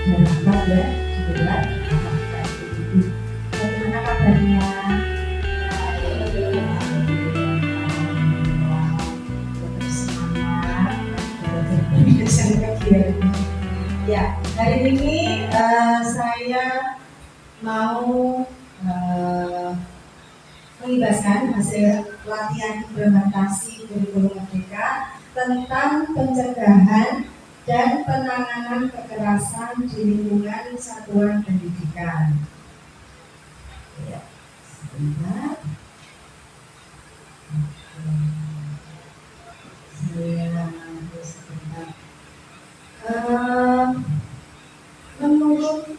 Jakarta ya, di luar bagaimana kabarnya? Tetap semangat, ya, hari ini saya mau mengimbaskan hasil latihan implementasi kurikulum merdeka tentang pencegahan dan penanganan kekerasan di lingkungan satuan pendidikan. Ya, sebentar. Menurut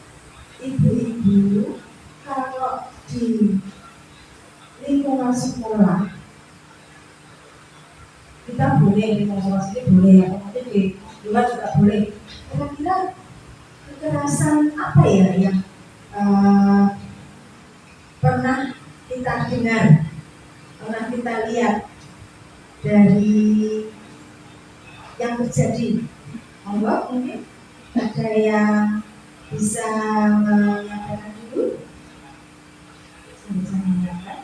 ibu-ibu, kalau di lingkungan sekolah kita boleh di sekolah sini boleh ya, mungkin di luar juga boleh. Kira-kira kekerasan apa ya yang pernah kita dengar, pernah kita lihat dari yang terjadi? Mungkin ada yang bisa menyampaikan dulu? Bisa menyampaikan?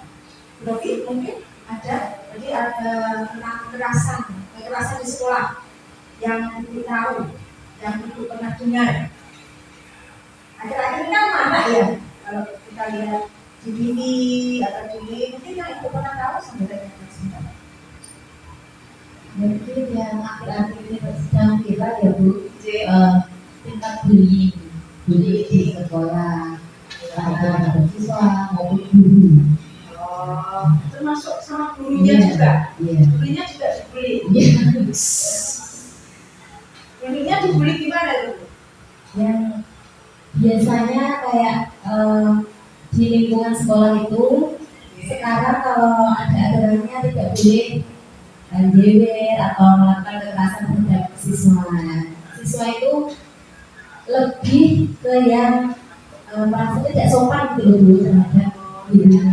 Rogi mungkin ada. Jadi ada tentang kekerasan di sekolah yang ibu tahu, yang ibu pernah dengar. Akhir-akhir ini kan mana ya? Kalau kita lihat di TV atau di mungkin yang ibu pernah tahu sampai dengan mungkin yang akhir-akhir ini sedang viral ya Bu, tingkat bullying di sekolah, ada siswa maupun guru. Termasuk sama gurunya juga. Gurunya juga dibully. Gurunya dibully gimana tuh? Yang biasanya kayak di lingkungan sekolah itu sekarang kalau ada aturannya tidak boleh jewer atau melakukan kekerasan terhadap siswa. Siswa itu lebih ke yang merasa tidak sopan gitu loh terhadap gurunya.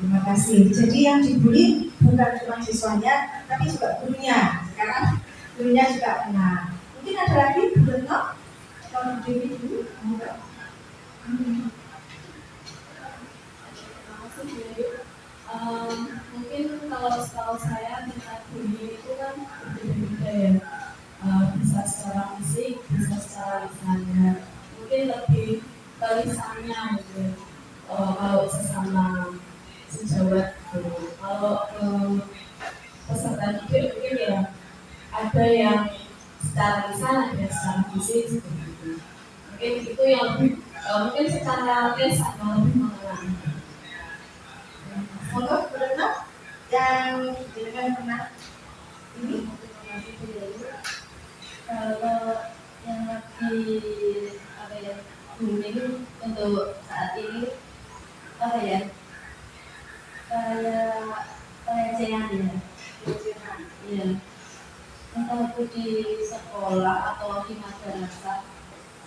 Terima kasih. Jadi yang dibully bukan cuma siswanya, tapi juga gurunya. Sekarang gurunya juga kena. Mungkin ada lagi Bu Retno? Kalau Dewi dulu, enggak. Mungkin kalau setahu saya tingkat bullying itu kan berbeda-beda ya, bisa secara fisik, bisa secara lisan. Mungkin lebih ke lisannya gitu. Kalau sesama sejawat gitu. Kalau peserta didik mungkin ya ada yang secara lisan, ada yang secara fisik seperti itu. Mungkin itu yang lebih mungkin secara lisan lebih mengenai. Untuk berenang yang dengan pernah ini Kalau yang lagi booming untuk saat ini kayak pelecehan ya. Iya. Entah itu di sekolah atau di masyarakat.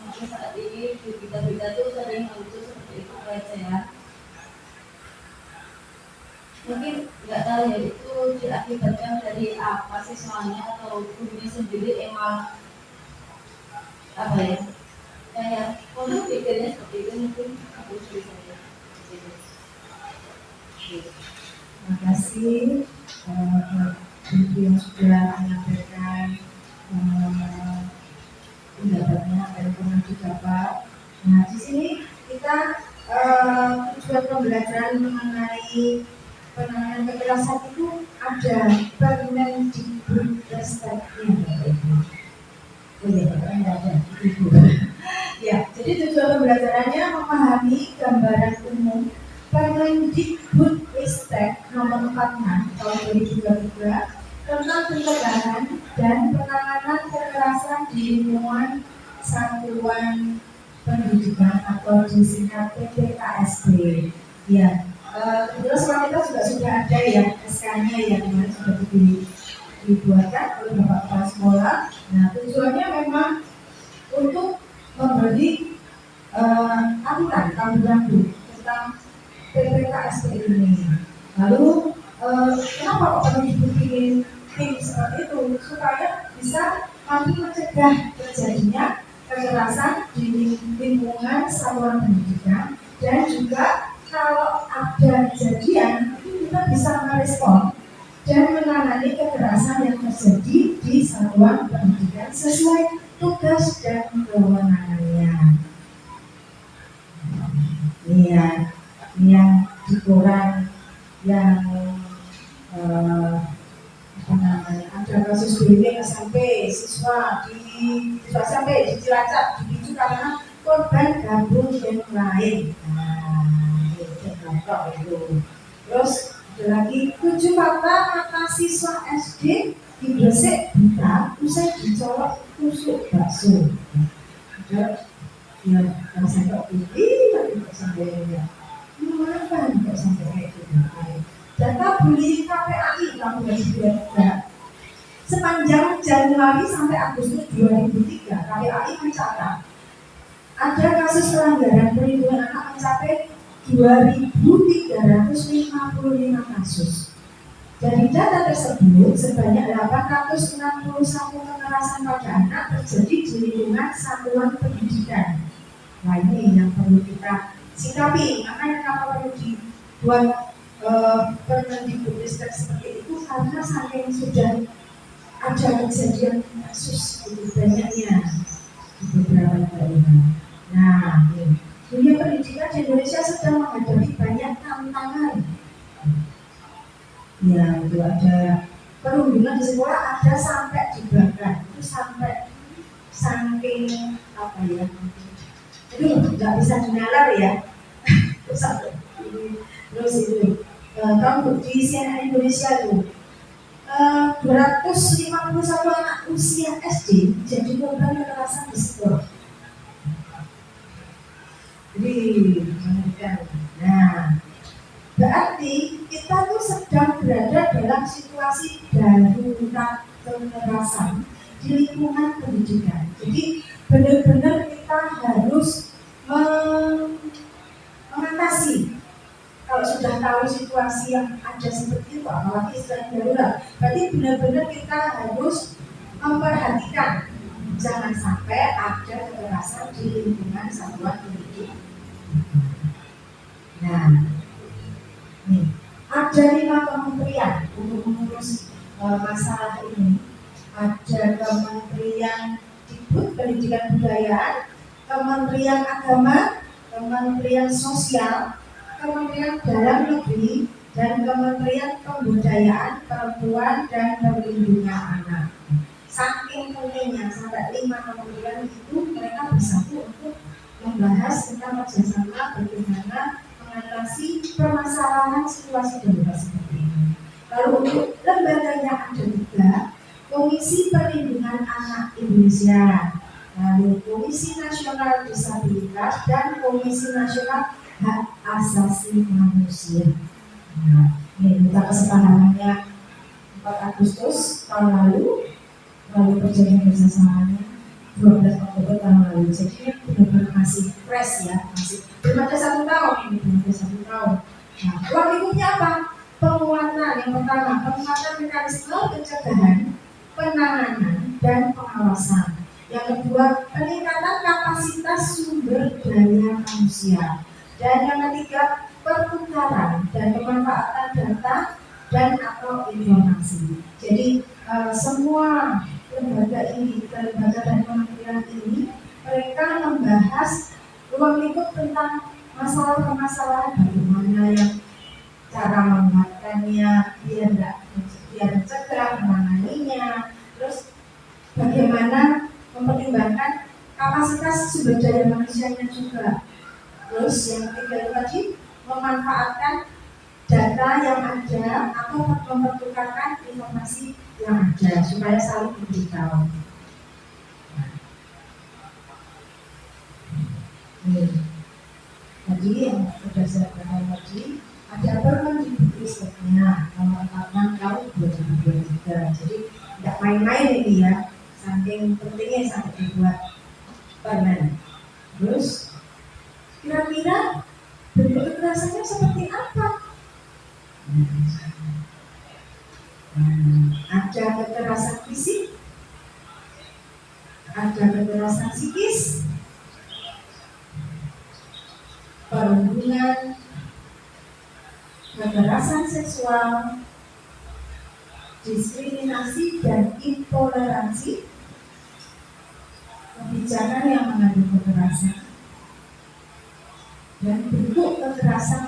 Mungkin saat ini di berita-berita tuh sering muncul seperti itu pelecehan. Mungkin nggak tahu ya itu diakibatkan dari apa siswanya atau gurunya sendiri emang apa ya kayak kalau pikirnya seperti itu mungkin aku bisa ya. Terima kasih Ibu yang sudah menyampaikan pendapatnya dan pernah didapat. Nah di sini kita tujuan pembelajaran mengenai penanganan kekerasan itu ada Permendikbudristeknya. Oh iya, ada Ibu. Ya, jadi tujuan pembelajarannya memahami gambaran umum Permendikbudristek nomor 46 tahun 2022 tentang pencegahan dan penanganan kekerasan di lingkungan satuan pendidikan atau disingkat PPKSD. Ya, kebetulan sekolah kita juga sudah ada ya SK-nya yang sudah dibuatkan oleh Bapak Kepala Sekolah. Nah, tujuannya memang untuk memberi aturan panduan tentang PPKSD ini. Lalu kenapa kok perlu dibikin tim seperti itu supaya bisa mampu mencegah terjadinya kekerasan di lingkungan satuan pendidikan, dan juga kalau ada kejadian itu kita bisa merespon dan menangani kekerasan yang terjadi di satuan pendidikan sesuai tugas dan kewenangannya. Ini yang di koran yang ada kasus bullying sampai siswa sampai di Cilacap dipicu karena korban gabung yang lain. Itu contoh itu. Terus ada lagi 7 fakta kata siswa SD di Gresik buta usai dicolok tusuk bakso. Ada ya sampai ini kok sampai ya. Mengapa kok sampai kayak gitu? Data bullying KPAI tahun 2023 sepanjang Januari sampai Agustus 2003, KPAI mencatat ada kasus pelanggaran perlindungan anak mencapai 2.355 kasus. Dari data tersebut, sebanyak 861 kekerasan pada anak terjadi di lingkungan satuan pendidikan. Nah ini yang perlu kita sikapi, makanya kenapa perlu dibuat Permendikbudristek seperti itu, karena saking sudah ada kejadian kasus banyaknya di beberapa daerah. Nah, dunia pendidikan di Indonesia sedang menghadapi banyak tantangan. Ya, itu ada perundungan di sekolah, ada sampai dibakar, itu sampai saking apa ya? Itu nggak bisa dinalar ya. Terus itu kamu di CNN Indonesia itu 251 anak usia SD jadi korban kekerasan di sekolah. Jadi nah berarti kita tuh sedang berada dalam situasi darurat kekerasan di lingkungan pendidikan. Jadi benar-benar kita harus mengatasi. Kalau sudah tahu situasi yang ada seperti itu, apalagi istilah darurat, berarti benar-benar kita harus memperhatikan jangan sampai ada kekerasan di lingkungan satuan pendidikan. Nah, nih ada 5 kementerian untuk mengurus masalah ini. Ada Kementerian Dikbud Pendidikan Budayaan, Kementerian Agama, Kementerian Sosial, Kementerian Dalam Negeri, dan Kementerian Pemberdayaan Perempuan dan Perlindungan Anak. Saking pentingnya sampai 5 kementerian itu mereka bersatu untuk membahas tentang kerjasama bagaimana mengatasi permasalahan situasi darurat seperti ini. Lalu untuk lembaganya ada 3, Komisi Perlindungan Anak Indonesia, lalu Komisi Nasional Disabilitas, dan Komisi Nasional Hak Asasi Manusia. Nah, ini kita kesepakatannya 4 Agustus tahun lalu perjanjian kerjasamanya 12 Oktober tahun lalu. Jadi benar-benar masih fresh ya, masih belum ada 1 tahun ini, belum ada 1 tahun. Nah, uang lingkupnya apa? Penguatan yang pertama, penguatan mekanisme pencegahan, penanganan, dan pengawasan. Yang kedua, peningkatan kapasitas sumber daya manusia. Dan yang ketiga, pertukaran dan pemanfaatan data dan atau informasi. Jadi semua lembaga ini, lembaga dan kementerian ini, mereka membahas ruang lingkup tentang masalah-masalah bagaimana yang cara membuatkannya biar mencegah, menanganinya, terus bagaimana mempertimbangkan kapasitas sumber daya manusianya juga. Terus yang ketiga tadi memanfaatkan data yang ada atau mempertukarkan informasi yang ada supaya saling memberitahu. Tadi yang sudah saya katakan tadi ada Permendikbudristeknya nomor 46 tahun 2023. Jadi tidak main-main ini ya, saking pentingnya sampai dibuat permen. Terus kira-kira bentuk kekerasannya seperti apa? Ada kekerasan fisik, ada kekerasan psikis, perundungan, kekerasan seksual, diskriminasi dan intoleransi, kebijakan yang mengandung kekerasan, dan bentuk kekerasan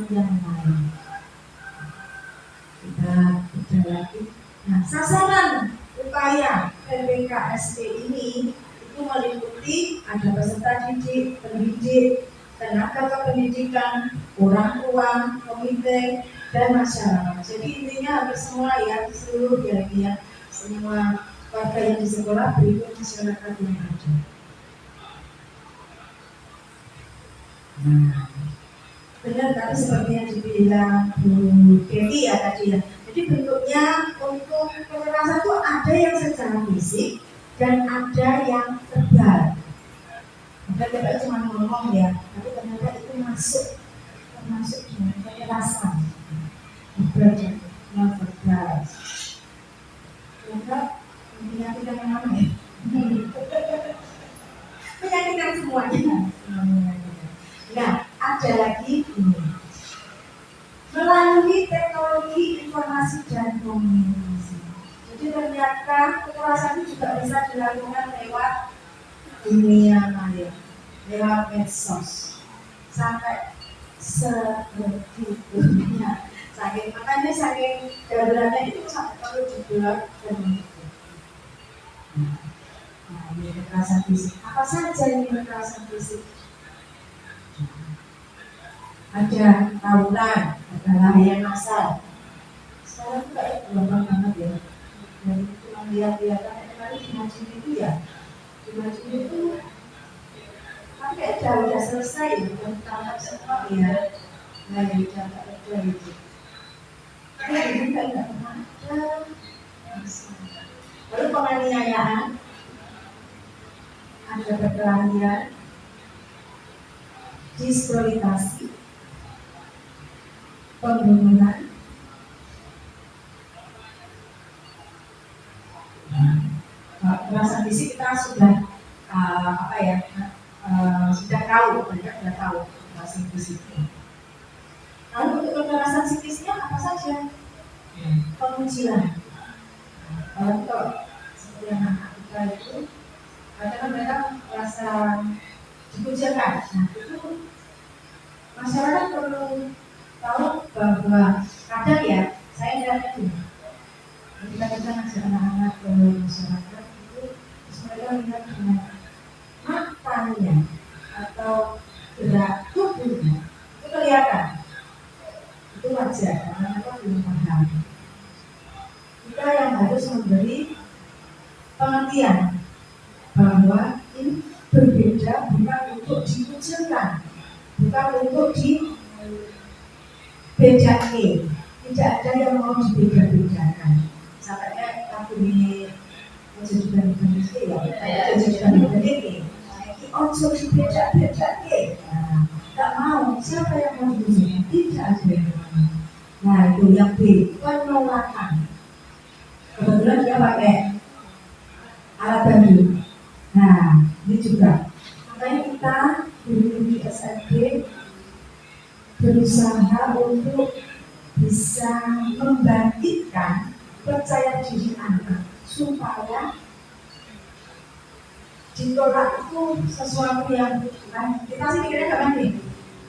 yang lain. Kita udah lagi. Nah, sasaran upaya PPKSP ini itu meliputi ada peserta didik, pendidik, tenaga kependidikan, orang tua, komite, dan masyarakat. Jadi intinya hampir semua ya, seluruh ya, semua warga yang di sekolah berikut masyarakat yang ada. Nah, benar tadi seperti yang dibilang Bu Devi ya tadi ya. Jadi bentuknya untuk kekerasan itu ada yang secara fisik dan ada yang verbal. Kita tidak cuma ngomong ya, tapi ternyata itu termasuk dengan kekerasan. Verbal, non verbal. Maka penyakitkan yang mana ya? Penyakitkan semuanya. Nah, ada lagi ini. Melalui teknologi informasi dan komunikasi. Jadi ternyata kekerasan itu juga bisa dilakukan lewat dunia maya, lewat medsos, sampai sebegitunya. Makanya saking daruratnya itu sampai perlu dibuat dan nah, ini kekerasan fisik. Apa saja ini kekerasan fisik? Ada tawuran, ada lahian masal. Sekarang itu kayak gelombang banget ya. Dan itu lihat-lihat kemarin di Majid itu ya. Di Majid itu tapi kayak udah selesai, udah ditangkap semua ya. Nah, ya udah nggak ada itu. Karena ini nggak pernah ada. Lalu penganiayaan, ada perkelahian, diskriminasi, pembunuhan, kekerasan fisik kita sudah sudah tahu, banyak sudah tahu kekerasan fisik. Lalu untuk kekerasan psikisnya apa saja? Pengucilan. Kalau seperti anak kita itu, kadang mereka merasa dikucilkan. Nah itu masyarakat perlu tahu bahwa kadang ya saya lihatnya gini, ketika kita ngajak anak-anak ke masyarakat itu mereka melihat dengan matanya atau gerak tubuhnya itu kelihatan, itu wajar karena mereka belum paham. Kita yang harus memberi pengertian bahwa ini berbeda bukan untuk dikucilkan, bukan untuk dibedakan. Tidak ada yang mau dibeda-bedakan. Sampainya aku ini menjadikan Indonesia ya, menjadikan Indonesia. Ojo dibeda-bedakan. Tak mau. Siapa yang mau dibeda? Tidak ada yang mau. Nah itu yang B, penolakan. Kebetulan dia pakai alat bantu. Nah ini juga. Makanya kita di SRD berusaha untuk bisa membangkitkan percaya diri anak supaya ditolak itu sesuatu yang kita sih mikirnya gak mandi.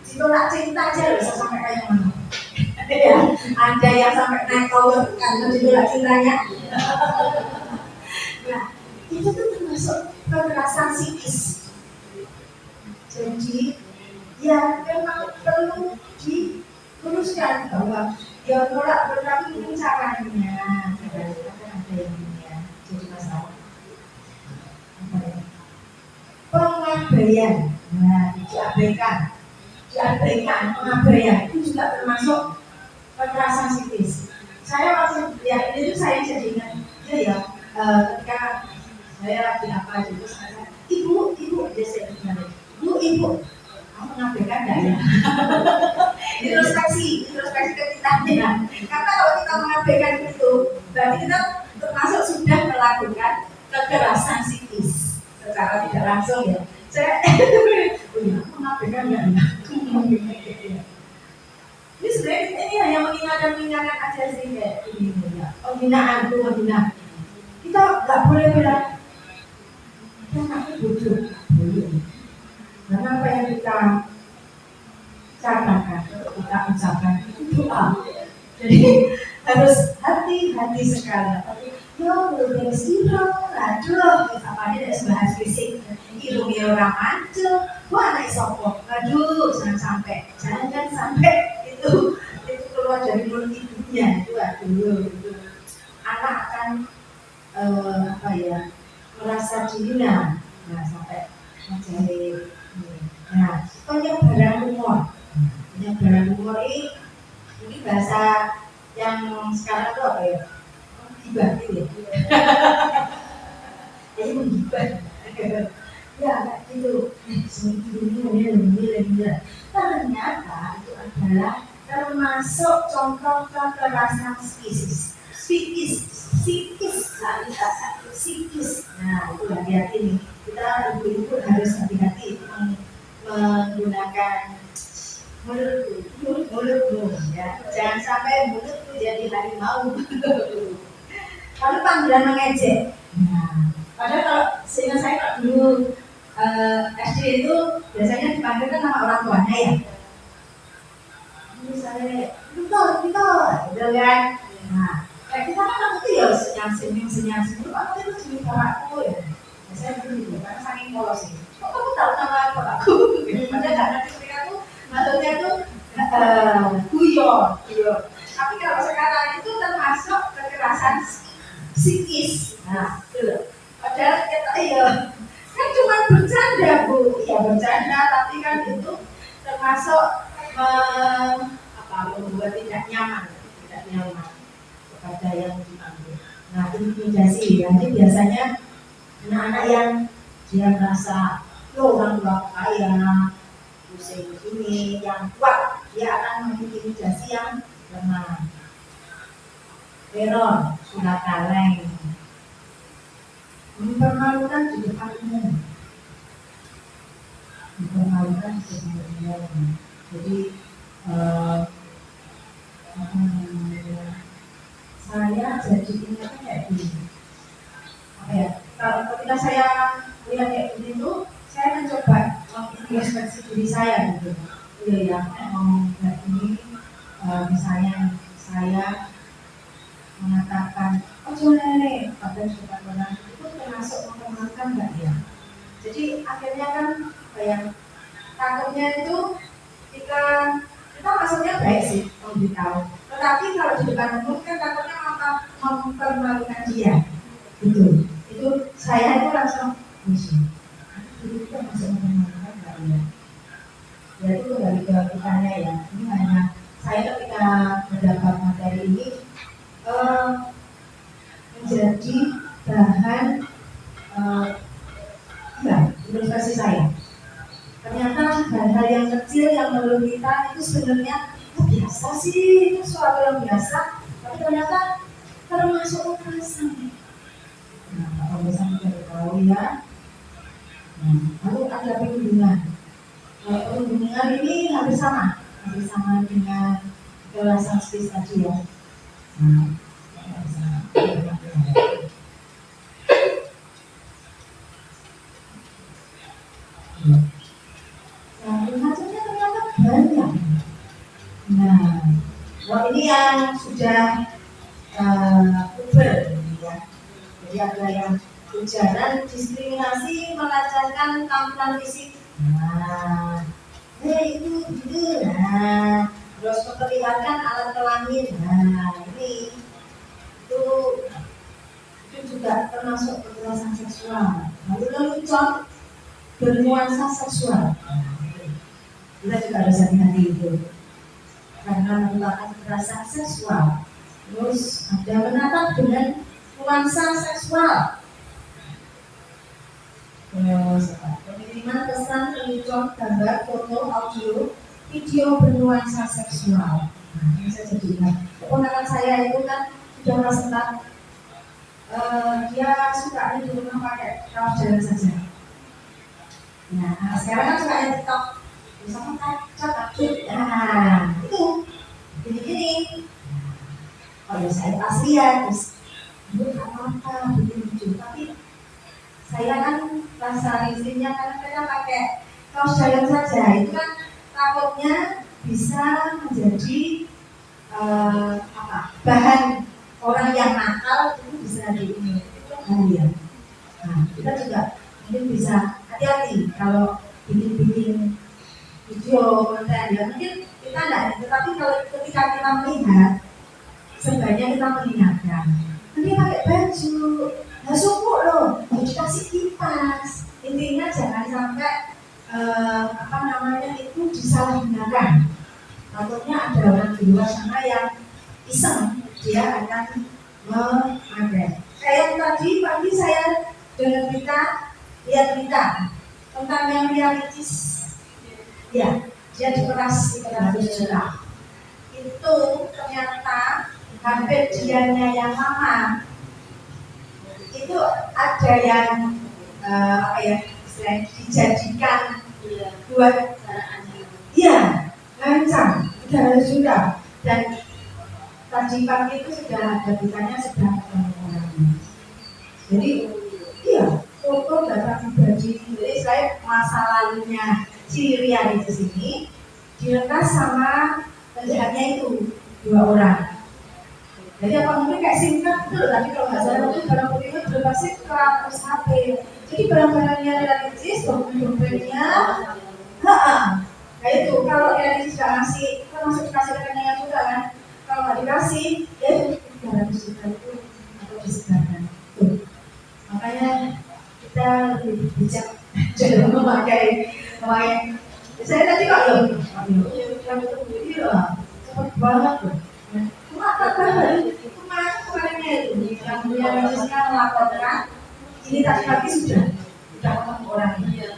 Ditolak cinta aja loh sampai kayak mana. Ya, ada yang sampai naik tower karena ditolak cintanya. Nah, itu tuh termasuk kekerasan psikis. Jadi ya memang perlu diluruskan bahwa ya tolak berarti ini caranya. Ada yang ya, jadi masalah. Pengabaian, nah diabaikan, pengabaian itu juga termasuk kekerasan psikis. Saya masih ya itu saya jadi ingat ya ketika saya lagi apa gitu saya ibu saya bilang ibu kamu mengabaikan enggak ya? introspeksi ke kita ya. Karena kalau kita mengabaikan itu kita termasuk sudah melakukan kekerasan psikis secara tidak langsung ya. Saya mengabaikan nggak ya? Ini sebenarnya ini hanya mengingatkan aja sih kayak ini ya. Pembinaan itu pembinaan. Kita nggak boleh bilang kita anaknya bodoh, boleh. Karena apa yang kita katakan, kita ucapkan itu doa. Jadi harus hati-hati sekali. Yo, belum siro, aduh, apa aja dari bahas fisik. Ilmu orang ancur, wah naik sopok, aduh, jangan sampai itu keluar dari mulut ibunya itu aduh itu anak akan merasa dihina, nah sampai mencari penyebaran humor ini bahasa yang sekarang itu apa ya, gibah gitu ya. Jadi menggibah ya kayak gitu. Ternyata itu adalah termasuk contoh kekerasan psikis. Nah itu hati-hati nih, kita ibu-ibu harus hati-hati menggunakan mulutmu ya, jangan sampai mulutmu jadi harimau. Kalau panggilan mengejek, nah padahal kalau seingat saya kalau dulu SD itu biasanya dipanggilkan nama orang tuanya ya. Misalnya gitu kan. Nah, kayak kita kan waktu itu ya senyum. Aku itu cuma bapakku ya. Saya gitu karena saking polos sih. Kok kamu tahu nama bapakku? Padahal nggak ngerti mereka tuh maksudnya tuh guyon. Tapi kalau sekarang itu termasuk kekerasan psikis. Nah, itu. Padahal kita kan cuma bercanda Bu, ya bercanda, tapi kan itu termasuk membuat tidak nyaman kepada yang dipanggil. Nah, intimidasi ya, ini biasanya anak-anak yang dia merasa orang tua kaya, pusing ini yang kuat, dia akan mengintimidasi yang lemah. Teror, surat kaleng, mempermalukan di depan umum. Jadi saya jadi ingatnya kayak gini. Kalau ketika saya lihat kayak gini tuh, saya mencoba mengintrospeksi diri saya gitu. Iya ya, mau kayak gini, misalnya saya mengatakan, lele pada depan orang itu termasuk mempermalukan nggak ya? Jadi akhirnya kan yang takutnya itu kita maksudnya baik sih memberitahu, tetapi kalau di depan umum kan takutnya mempermalukan dia, gitu. Itu saya itu langsung musuh. Jadi kita masuk mempermalukan nggak ya? Ya itu kembali ke kitanya ya. Ini hanya saya ketika mendapat materi ini menjadi bahan introspeksi saya. Ternyata hal-hal yang kecil yang menurut kita itu sebenarnya biasa sih, itu suatu yang biasa, tapi ternyata termasuk kekerasan. Nah, kalau misalnya kita tahu ya, lalu ada perlindungan. Perlindungan ini hampir sama dengan kekerasan psikis tadi ya. Macamnya ternyata banyak. Nah, ini yang sudah puber ya. Jadi ada yang ujaran diskriminasi melecehkan tampilan fisik. Nah, itu gitu. Nah, terus memperlihatkan alat kelamin. Nah, ini itu juga termasuk kekerasan seksual. Lalu lelucon bernuansa seksual. Kita juga harus hati-hati itu karena merupakan kekerasan seksual. Terus ada menatap dengan nuansa seksual. Terus pengiriman pesan lelucon gambar, foto, audio, video bernuansa seksual. Nah, ini saya jadi ingat keponakan saya itu kan sudah merasa dia sukanya di rumah pakai kaos jalan saja. Nah, sekarang kan sukanya TikTok, sama kaca kaki. Nah, itu gini-gini. Oh ya saya kasihan, terus itu apa bikin lucu. Tapi saya kan rasa istrinya kadang-kadang pakai kaos jalan saja. Itu kan takutnya bisa menjadi bahan orang yang nakal itu bisa di ini bahaya. Nah, kita juga mungkin bisa hati-hati kalau bikin video konten ya mungkin kita enggak, tetapi kalau ketika kita melihat sebaiknya kita mengingatkan nanti pakai baju nggak suku loh, dikasih kipas, intinya jangan sampai itu disalahgunakan. Takutnya ada orang di luar sana yang iseng, dia akan memakai. Kayak tadi pagi saya dengar lihat berita tentang yang realitis, ya dia diperas 300 juta. Itu ternyata hampir dianya yang lama itu ada yang dijadikan buat ngancam 300 juta dan tadi pagi itu sudah ada beritanya sudah ketemu orangnya. Jadi foto data pribadi, jadi saya masa lalunya si realitas ini diretas sama penjahatnya itu 2 orang. Jadi apa mungkin kayak singkat itu, tapi kalau nggak salah itu barang bukti itu sudah pasti terus HP. Jadi barang-barangnya realitis, dokumen-dokumennya, nah itu kalau realitis nggak ngasih, kita masuk dikasih rekeningnya juga kan. Kalau nggak dikasih, ya itu 300 juta itu atau disebarkan. Makanya kita lebih bijak dalam memakai. Saya tadi kalau yang itu cepat banget loh. Kemarinnya itu yang harusnya melaporkan ini tadi pagi sudah ketemu orangnya.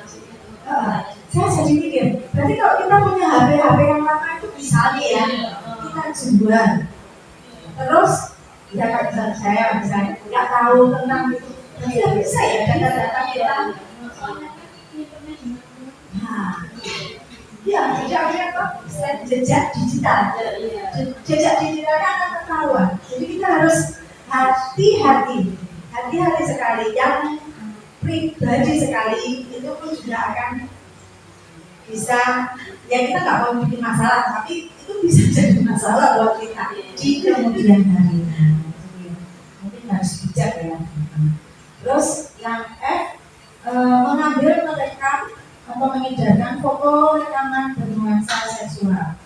Saya jadi mikir, berarti kalau kita punya HP yang lama itu bisa ya kita jual. Terus ya kan saya misalnya nggak tahu tentang itu, tidak bisa ya data-data kita. Ya, jadi apa? Jejak digital. Jejak digitalnya akan ketahuan. Jadi kita harus hati-hati sekali. Yang pribadi sekali itu pun juga akan bisa. Ya kita nggak mau bikin masalah, tapi itu bisa jadi masalah buat kita di kemudian hari. Mungkin harus bijak ya. Terus yang mengambil, merekam atau mengedarkan foto rekaman bernuansa seksual.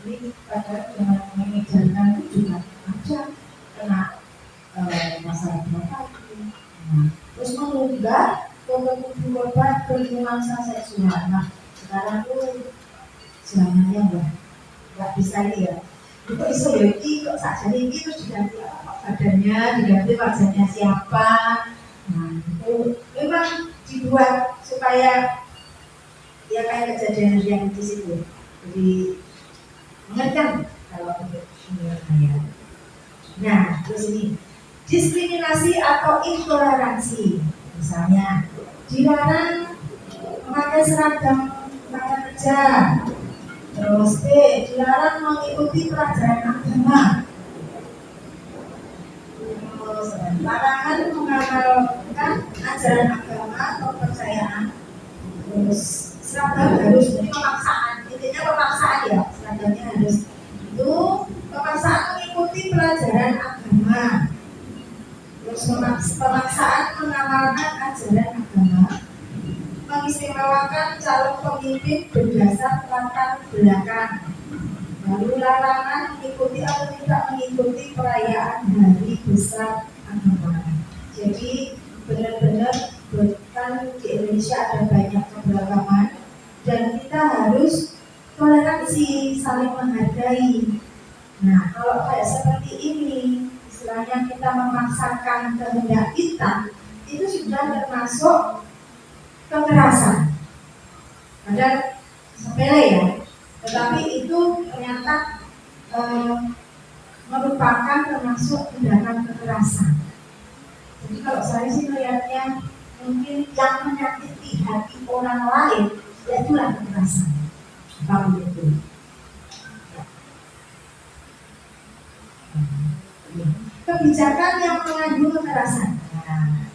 Ini pada dengan mengedarkan itu juga ada kena masalah pornografi. Terus mengunggah foto tubuh korban bernuansa seksual. Nah, sekarang tuh zamannya nggak bisa ini ya. Itu iso lagi kok saja ini terus diganti badannya, diganti wajahnya siapa. Nah, itu memang dibuat supaya ya kayak kejadian yang di situ. Jadi mengerti kalau untuk saya. Nah, terus ini diskriminasi atau intoleransi. Misalnya dilarang memakai seragam pakaian kerja. Terus dilarang mengikuti pelajaran agama. Terus larangan mengamalkan ajaran agama atau kepercayaan. Terus seragam harus, jadi pemaksaan, intinya pemaksaan ya, seragamnya harus itu pemaksaan mengikuti pelajaran agama. Terus pemaksaan mengamalkan ajaran agama, mengistimewakan calon pemimpin berdasar latar belakang. Lalu larangan mengikuti atau tidak mengikuti perayaan hari besar agama. Jadi benar-benar bahkan di Indonesia ada banyak keberagaman dan kita harus toleransi, saling menghargai. Nah, kalau kayak seperti ini, istilahnya kita memaksakan kehendak kita, itu sudah termasuk kekerasan. Padahal sepele ya, tetapi itu ternyata merupakan termasuk tindakan kekerasan. Jadi kalau saya sih melihatnya mungkin yang menyakiti hati orang lain, ya itulah kekerasan. Apa begitu? Kebijakan yang mengandung kekerasan. Nah,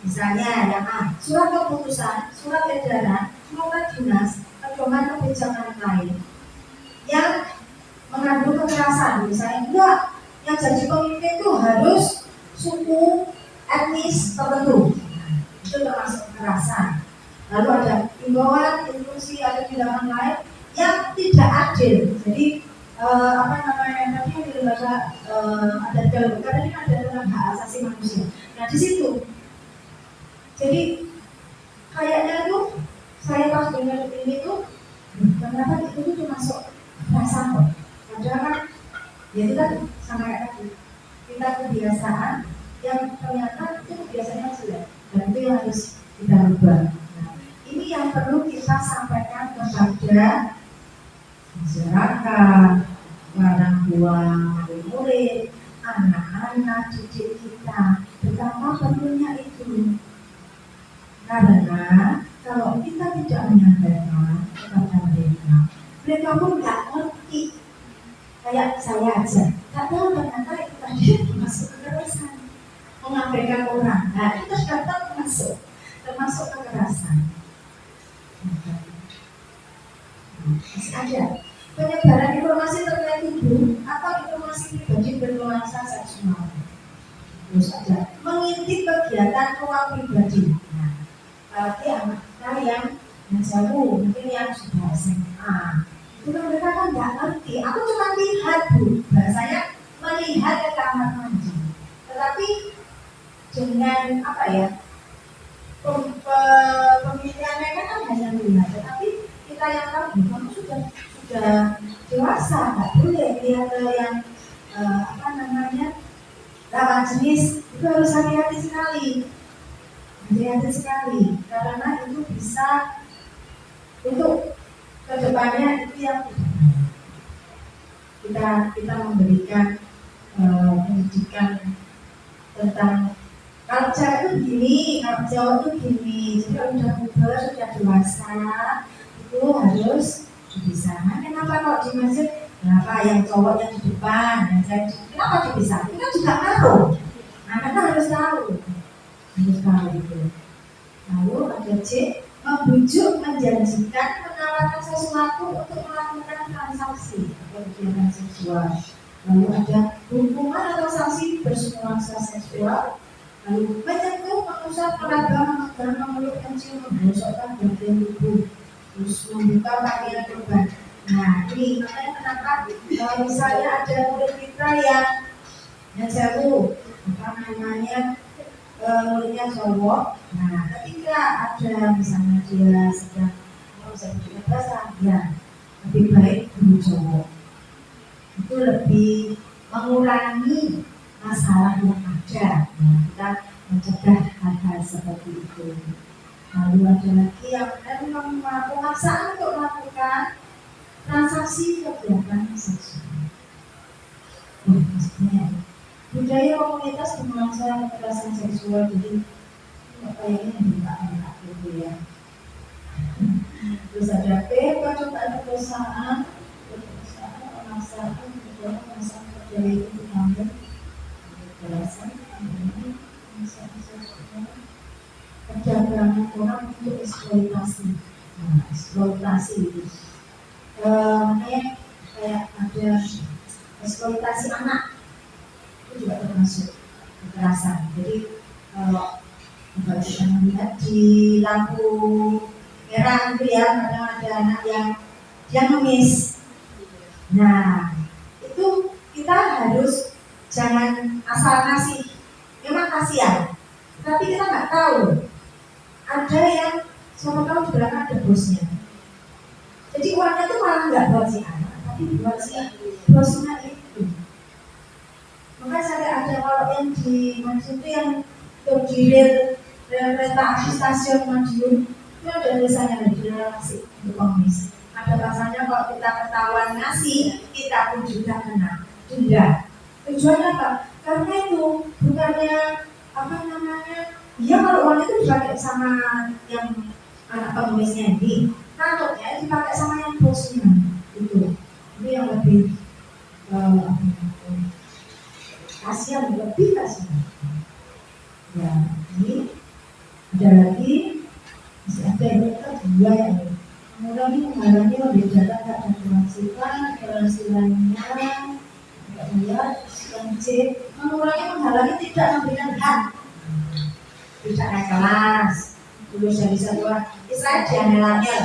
misalnya yang A, surat keputusan, surat edaran, surat dinas, pedoman kebijakan lain yang mengandung kekerasan. Misalnya enggak, yang jadi pemimpin itu harus suku etnis tertentu. Nah, itu termasuk kekerasan. Lalu ada himbauan, instruksi, ada tindakan lain yang tidak adil. Jadi apa namanya tadi di lembaga ada dalam ini ada dalam hak asasi manusia. Nah di situ, jadi kayaknya tuh saya pas dengar ini tuh, kenapa itu tuh masuk kekerasan kok? Padahal kan, ya itu kan sama kayak tadi kita kebiasaan yang ternyata itu kebiasaannya jelek dan itu yang harus kita ubah. Nah, ini yang perlu kita sampaikan kepada masyarakat, orang tua, murid, anak-anak, didik kita, betapa perlunya itu. Karena kalau kita tidak menyampaikan kepada mereka, mereka pun nggak ngerti. Kayak saya aja, nggak tahu ternyata itu tadi termasuk kekerasan, mengabaikan orang. Nah itu sudah termasuk kekerasan. Masih ada penyebaran informasi terkait tubuh atau informasi pribadi bernuansa seksual. Terus ada mengintip kegiatan ruang pribadi. Nah, apalagi anak kita yang jauh, mungkin yang sudah SMA, itu kan mereka kan nggak ngerti. Aku cuma lihat bu, bahasanya melihat ke kamar mandi. Tetapi dengan apa ya? Pemilihan mereka kan hanya melihat, tetapi kita yang tahu kamu sudah dewasa, nggak boleh lihat yang apa namanya lawan jenis, itu harus hati-hati sekali, karena itu bisa untuk kedepannya itu yang kita memberikan pendidikan tentang kalau cewek itu gini, kalau cowok itu gini. Jadi kalau sudah puber, sudah dewasa, itu harus dipisahkan. Kenapa kalau di masjid? Kenapa yang cowok yang di depan, yang cewek kenapa dipisah? Itu kan juga ngaruh. Nah, kita harus tahu itu. Lalu ada C, membujuk, menjanjikan, menawarkan sesuatu untuk melakukan transaksi atau kegiatan seksual. Lalu ada hukuman atau sanksi bernuansa seksual. Lalu menyentuh, mengusap, meraba, memegang, memeluk, mencium, menggosokkan bagian tubuh, terus membuka pakaian korban. Nah ini makanya kenapa kalau misalnya ada murid kita yang jauh, apa namanya muridnya cowok. Nah ketika ada misalnya dia sedang mau belajar bahasa, ya lebih baik guru cowok. Itu lebih mengurangi masalah yang ada. Nah, kita mencegah hal-hal seperti itu. Lalu ada lagi yang memang pemaksaan untuk melakukan transaksi kegiatan seksual. Maksudnya budaya komunitas bernuansa kekerasan seksual, jadi kayaknya enak gitu ya. Terus ada P, percobaan perkosaan, pemaksaan budaya itu mengambil kekerasan, perdagangan orang untuk eksploitasi. Nah, eksploitasi itu makanya kayak ada eksploitasi anak, itu juga termasuk kekerasan. Jadi kalau kita melihat di lampu merah itu ya, kadang ada anak yang dia ngemis. Nah itu kita harus jangan asal ngasih, memang kasihan, tapi kita nggak tahu ada yang siapa tahu di belakang ada bosnya. Jadi uangnya itu malah nggak buat si anak, tapi buat si bosnya itu. Maka saya ada kalau yang di Madiun itu yang terdirir kereta api stasiun Madiun itu ada tulisannya di dalam nasi pengemis. Ada rasanya kalau kita ketahuan ngasih, kita pun juga kena denda. Tujuannya apa? Karena itu bukannya apa namanya Iya, kalau uang itu dipakai sama yang anak penulisnya ini, takutnya dipakai sama yang bosnya itu yang lebih kasihan, lebih kasihan. Ya, ini ada lagi masih ada ini kedua ya. Mengurangi menghalangi membedakan hak dan kewajiban penghasilannya. Lihat yang C, mengurangi menghalangi tidak memberikan hak, tidak naik kelas, lulus dari satuan, istilahnya diambil-ambil.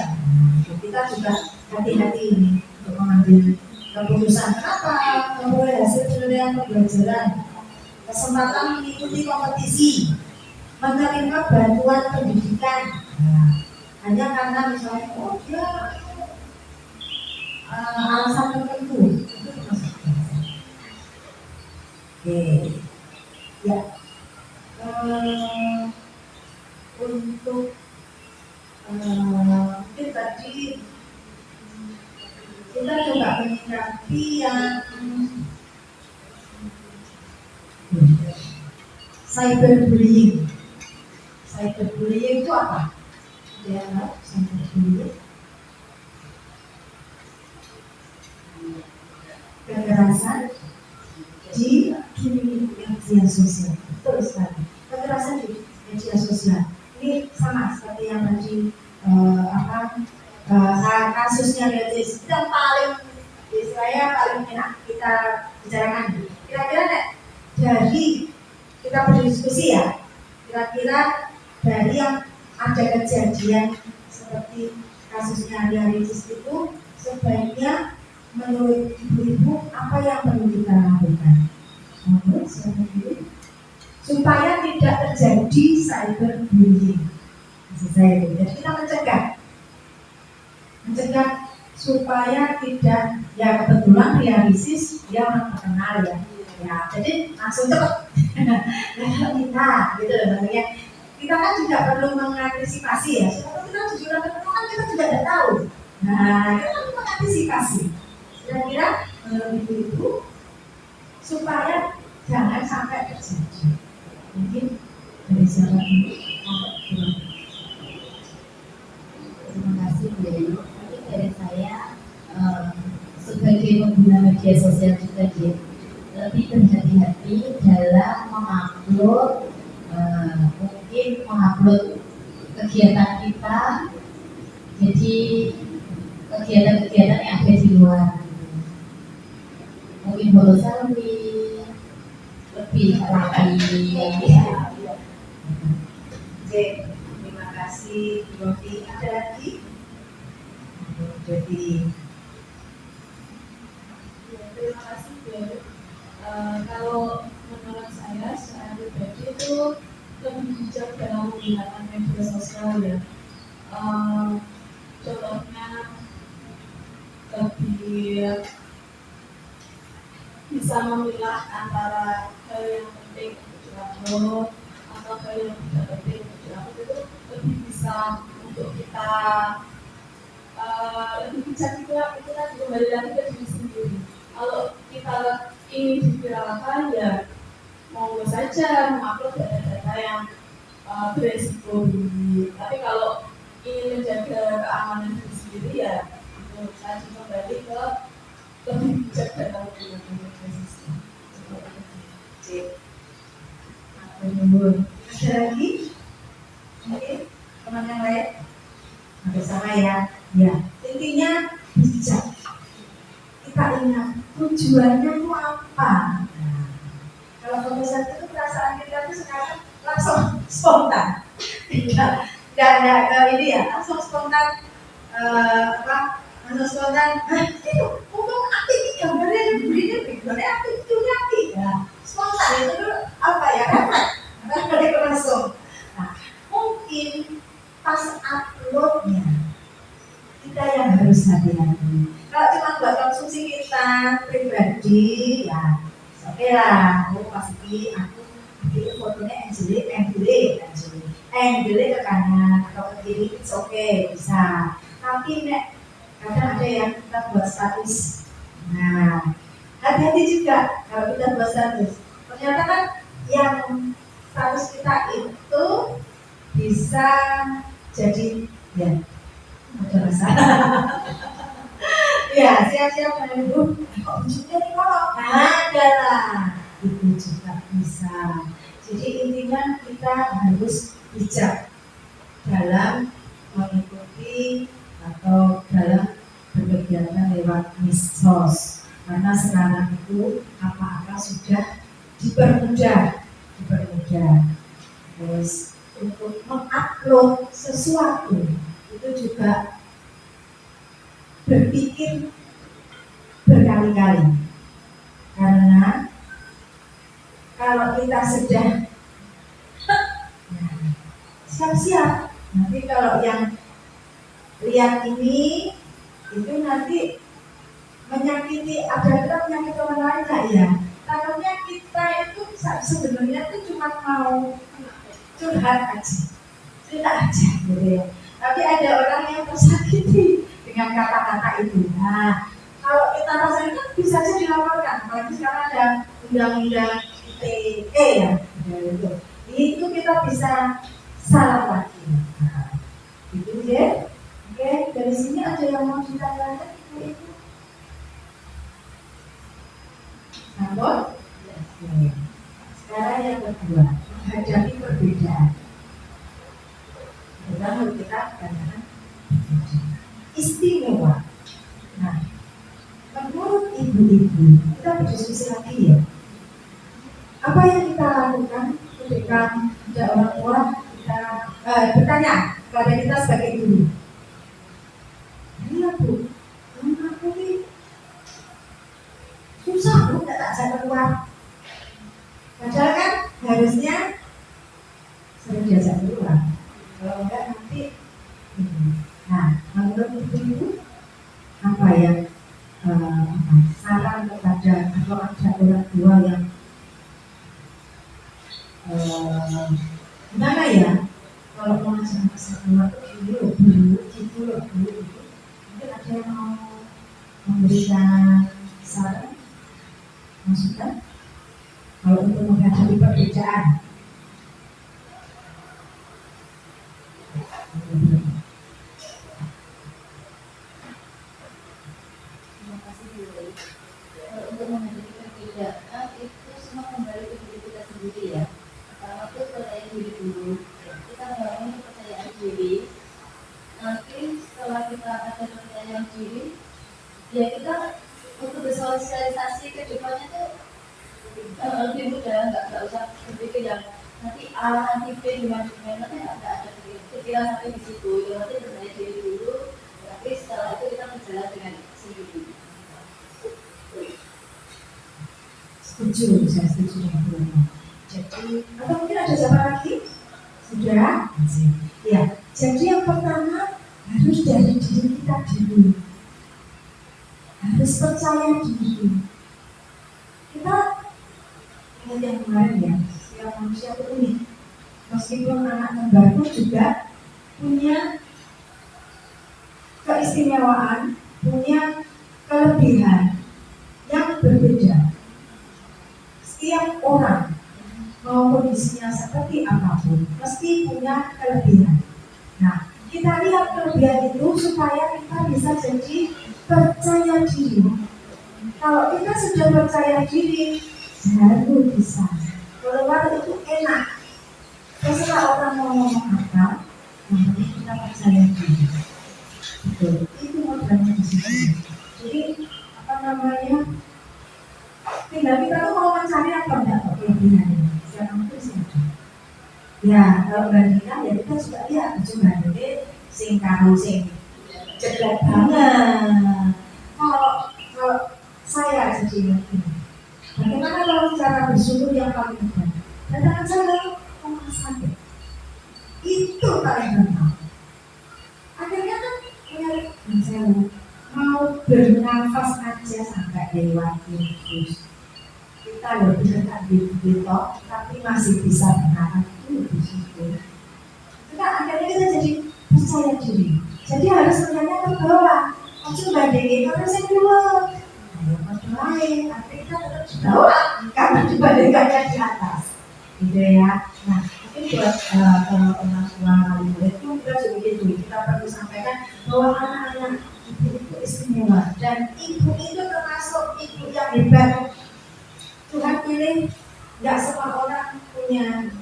Kita juga hati-hati ini untuk mengambil keputusan. Kenapa? Memperoleh hasil penilaian pembelajaran, kesempatan mengikuti kompetisi, menerima bantuan pendidikan. Hanya karena misalnya dia alasan tertentu. Oke, ya. Untuk mungkin tadi kita coba menyikapi yang cyberbullying. Cyberbullying itu apa? Dia cyberbullying. Kekerasan di media sosial. Betul sekali. Kekerasan di media sosial. Ini sama seperti yang tadi kasusnya Beatrice. Itu yang paling di saya paling enak kita bicarakan. Kira-kira dari kita berdiskusi ya. Kira-kira dari yang ada kejadian seperti kasusnya Beatrice itu sebaiknya menurut ibu-ibu apa yang perlu kita lakukan? Supaya tidak terjadi cyberbullying. Jadi kita mencegah supaya tidak, ya kebetulan realisis dia orang terkenal ya. Jadi langsung cepat. Kita gitu namanya. Kita kan juga perlu mengantisipasi ya. Kalau kita jujur ketemu kan kita juga tidak tahu. Nah, kita perlu mengantisipasi. Kira-kira menurut ibu supaya jangan sampai terjadi. Mungkin dari siapa ini? Terima kasih Bu Dewi. Mungkin dari saya sebagai pengguna media sosial juga lebih berhati-hati dalam mengupload kegiatan kita, jadi kegiatan-kegiatan yang ada di luar. Mungkin foto selfie lebih rapi ya. Oke, terima kasih Rofi. Ada lagi? Jadi terima kasih Bu. Kalau menurut saya secara pribadi itu lebih bijak dalam menggunakan media sosial ya. Contohnya lebih bisa memilah antara hal yang penting untuk diupload atau hal yang tidak penting untuk diupload, itu lebih bisa untuk kita lebih bijak. Itu kan kembali lagi ke diri sendiri. Kalau kita ingin diviralkan ya monggo saja mengupload data-data yang beresiko tinggi. Tapi kalau ingin menjaga keamanan diri sendiri ya itu saya kembali ke lebih bijak dalam menggunakan media sosial. ada lagi? Oke, teman yang lain? Ada sama ya? Ya, intinya bijak. Kita ingat tujuannya itu apa? Kalau foto satu itu perasaan kita itu sekarang langsung spontan. Tidak ada ini ya, langsung spontan langsung spontan. Itu ngomong aktif gambarnya begini aktif itu aktif. Ya, spontan itu dulu apa ya? Refleks langsung. Nah, mungkin pas uploadnya kita yang harus hati-hati. Kalau cuma buat konsumsi kita pribadi, ya oke lah. Aku pasti aku bikin fotonya angle ke kanan atau ke kiri, oke bisa. Tapi kadang ada yang kita buat status. Nah, hati-hati juga kalau kita buat status. Ternyata kan yang status kita itu bisa jadi ya ada rasa. Ya, siap-siap Bapak Ibu. Kok ujungnya di mana? Ada lah. Itu juga bisa. Jadi intinya kita harus bijak dalam mengikuti atau dalam berkegiatan lewat medsos. Karena sekarang itu apa-apa sudah dipermudah. Terus untuk mengupload sesuatu itu juga berpikir berkali-kali, karena kalau kita sudah siap-siap, nanti kalau yang lihat ini itu nanti menyakiti, ada kita menyakiti orang lain nggak ya? Takutnya kita itu sebenarnya itu cuma mau curhat aja, cerita aja gitu ya. Tapi ada orang yang tersakiti dengan kata-kata itu. Nah, kalau kita rasain kan bisa saja dilaporkan. Apalagi sekarang ada undang-undang ITE ya, itu kita bisa salah lagi. Nah, gitu ya. Oke, dari sini ada yang mau ditanyakan itu? Sambut? Ya. Sekarang yang kedua, menghadapi perbedaan. Pertama kita katakan istimewa. Nah, menurut ibu-ibu, kita berdiskusi lagi ya. Apa yang kita lakukan ketika ada orang tua kita bertanya kepada kita sebagai guru? Iya Bu, aku ini susah Bu, tak ajak keluar. Padahal kan harusnya sering diajak keluar. Kalau enggak nanti nah, menurut ibu apa yang saran kepada atau ada orang tua yang gimana ya kalau mau ngajak keluar itu gitu loh mungkin ada yang mau memberikan saran, masukan kalau untuk menghadapi perbedaan. Untuk menghadapi perbedaan itu semua kembali ke diri kita sendiri ya. Pertama itu percaya diri dulu. Kita bangun kepercayaan diri. Nanti setelah kita ada kepercayaan diri, ya kita untuk bersosialisasi ke depannya tuh lebih mudah, nggak usah berpikir yang nanti A, nanti B, gimana nanti nggak ada pikiran sampai di situ. Ya nanti percaya diri dulu, tapi setelah itu kita berjalan dengan sendiri. Setuju, saya setuju dengan Bu. Jadi, atau mungkin ada siapa lagi? Sudah? Ya, jadi yang pertama harus dari diri kita dulu. Harus percaya diri. Kita ingat yang kemarin ya, setiap manusia itu unik. Meskipun anak kembar pun juga punya keistimewaan, punya kelebihan yang berbeda. Setiap orang mau kondisinya seperti apapun mesti punya kelebihan. Nah, kita lihat kelebihan itu supaya kita bisa jadi percaya diri. Kalau kita sudah percaya diri, baru bisa keluar itu enak. Terserah orang mau ngomong apa, yang penting kita percaya diri. Betul, itu modalnya di sini. Jadi apa namanya? Tinggal kita tuh mau mencari apa enggak kelebihannya. Jangan itu saja. Ya, kalau bandingkan ya kita juga lihat cuma ini sing karo sing cepat banget. Kalau saya jadi begini, bagaimana kalau cara bersyukur yang paling mudah? Katakan saya mau sampai itu paling gampang. Akhirnya kan saya mau bernafas aja sampai lewat terus. Kita lebih dekat di top, tapi masih bisa bernafas itu lebih syukur. Itu kan akhirnya kita jadi percaya diri. Jadi harus sebenarnya ke bawah. Maksud bandingin karena saya dulu. Ayo lain, tapi kita tetap di bawah karena dibandingkannya di atas. Gitu ya. Nah, mungkin buat orang tua wali murid itu kita juga gitu, kita perlu sampaikan bahwa anak-anak ibu itu istimewa dan ibu itu termasuk ibu yang hebat. Tuhan pilih nggak semua orang punya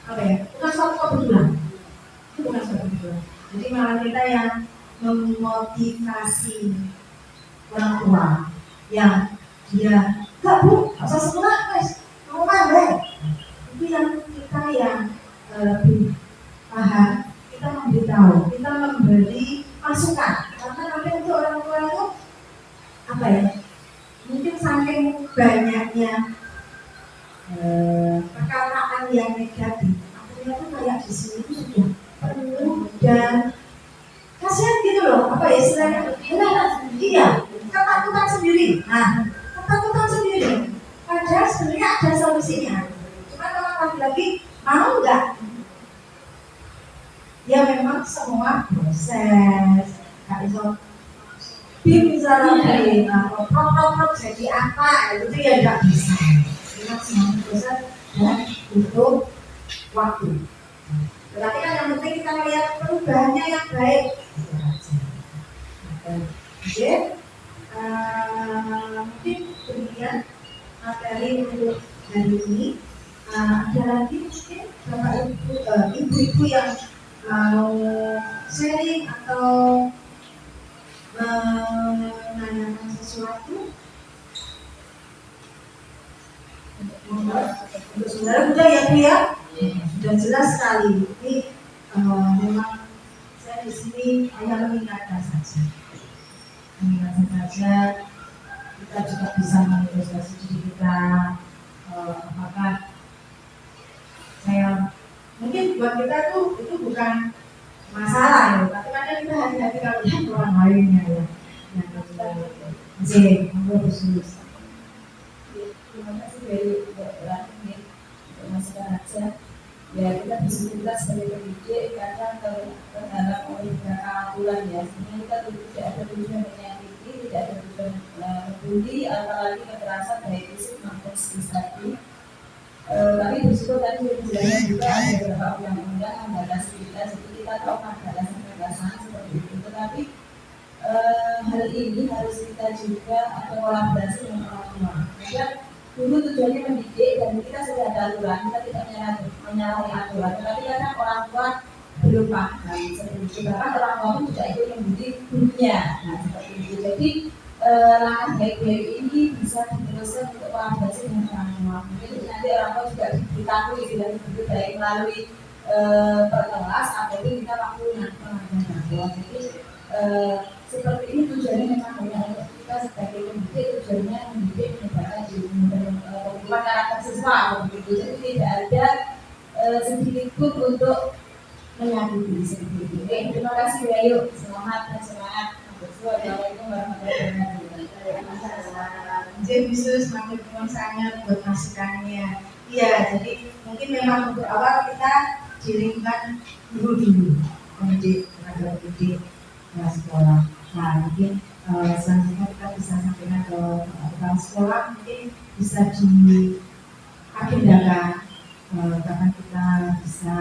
apa ya, bukan suatu kebetulan, itu bukan suatu kebetulan. Jadi malah kita yang memotivasi orang tua yang dia nggak bu, nggak usah sekolah guys, kamu mandek. Itu yang kita yang lebih paham, kita memberitahu, kita memberi masukan. Karena nanti untuk orang tua itu apa ya? Mungkin saking banyaknya perkataan yang negatif, akhirnya tuh kayak di sini itu sudah penuh dan kasihan gitu loh. Apa ya istilahnya? Iya, ketakutan sendiri. Nah, ketakutan sendiri. Padahal sebenarnya ada solusinya. Cuma kalau lagi-lagi mau nggak? Ya memang semua proses. Nggak bisa misalnya prok jadi apa itu ya nggak bisa. Memang semua proses dan butuh waktu. Tetapi kan yang penting kita melihat perubahannya yang baik. Oke, mungkin demikian materi untuk hari ini. Ada lagi mungkin bapak ibu-ibu yang mau sharing atau menanyakan sesuatu untuk saudara muda ya Bu ya, sudah jelas sekali. Ini memang saya di sini hanya mengingatkan saja, kita juga bisa mengintrospeksi diri kita, apakah saya mungkin buat kita tuh itu bukan masalah ya, tapi kadang kita hati-hati kalau lihat orang lainnya ya, yang kita khusus. Terima kasih dari Bapak ini untuk masukan aja. Ya kita bersyukur sebagai pendidik kadang terhadap oleh beberapa aturan ya. Sebenarnya kita tidak ada tujuan menyakiti, tidak ada tujuan membuli, apalagi kekerasan baik fisik maupun psikis. Tapi bersyukur tadi berjalan juga ada beberapa undang-undang yang membatasi kita, jadi kita tahu batasan-batasan seperti itu. Tetapi hal ini harus kita juga ada kolaborasi dengan orang tua. Karena dulu tujuannya mendidik dan kita sudah ada aturan, kita tidak menyalahi aturan. Tetapi kadang orang tua belum paham seperti itu. Bahkan orang tua pun tidak ikut mendidik gurunya. Nah seperti itu. Jadi langkah baik-baik ini bisa diteruskan untuk kolaborasi dengan orang tua. Mungkin nanti orang tua juga ditakui dan begitu baik melalui perkelas ataupun kita lakukan pengajaran dakwah. Jadi seperti ini tujuannya memang hanya untuk kita sebagai pendidik, tujuannya mendidik menyebarkan ilmu dan pengumuman karakter siswa begitu. Jadi tidak ada sedikit pun untuk menyakiti seperti itu. Terima kasih Bayu, semangat dan semangat. Assalamualaikum warahmatullahi wabarakatuh. Jadi bisa semakin sangat buat masukannya. Iya, jadi mungkin memang untuk awal kita di lingkungan guru dulu, pendidik, tenaga pendidik, sekolah. Nah, mungkin selanjutnya kita bisa sampaikan ke kepala sekolah, mungkin bisa diagendakan kapan kita bisa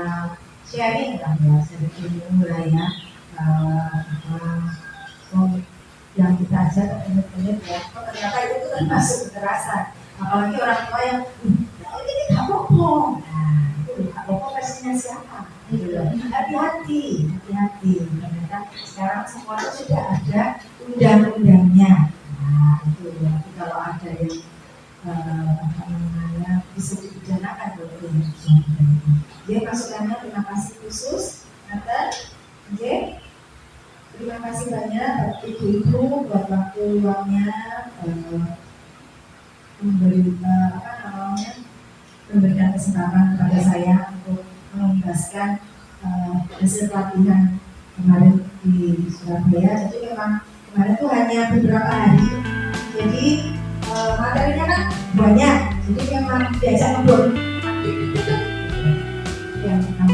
sharing lah ya, sharing ilmu lah ya, yang kita ajar benar-benar ya, ternyata itu termasuk kekerasan. Apalagi orang tua yang ini tak bohong. Nah, itu tak bohong versinya siapa? Hati-hati. Ternyata sekarang semua itu sudah ada undang-undangnya. Nah, itu ya. Kalau ada yang bisa dipidanakan oleh dia masukannya. Terima kasih khusus atas terima kasih banyak buat ibu-ibu buat waktu luangnya memberikan kesempatan kepada saya untuk menjelaskan hasil pelatihan kemarin di Surabaya. Jadi memang kemarin itu hanya beberapa hari, jadi materinya kan banyak, jadi memang diajak ngobrol yang pertama.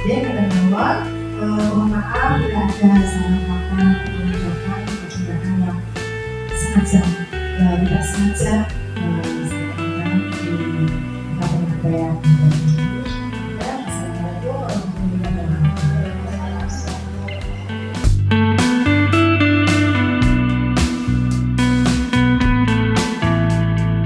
Jadi teman-teman, mohon maaf bila ada salah kata, pengucapan yang sengaja tidak sengaja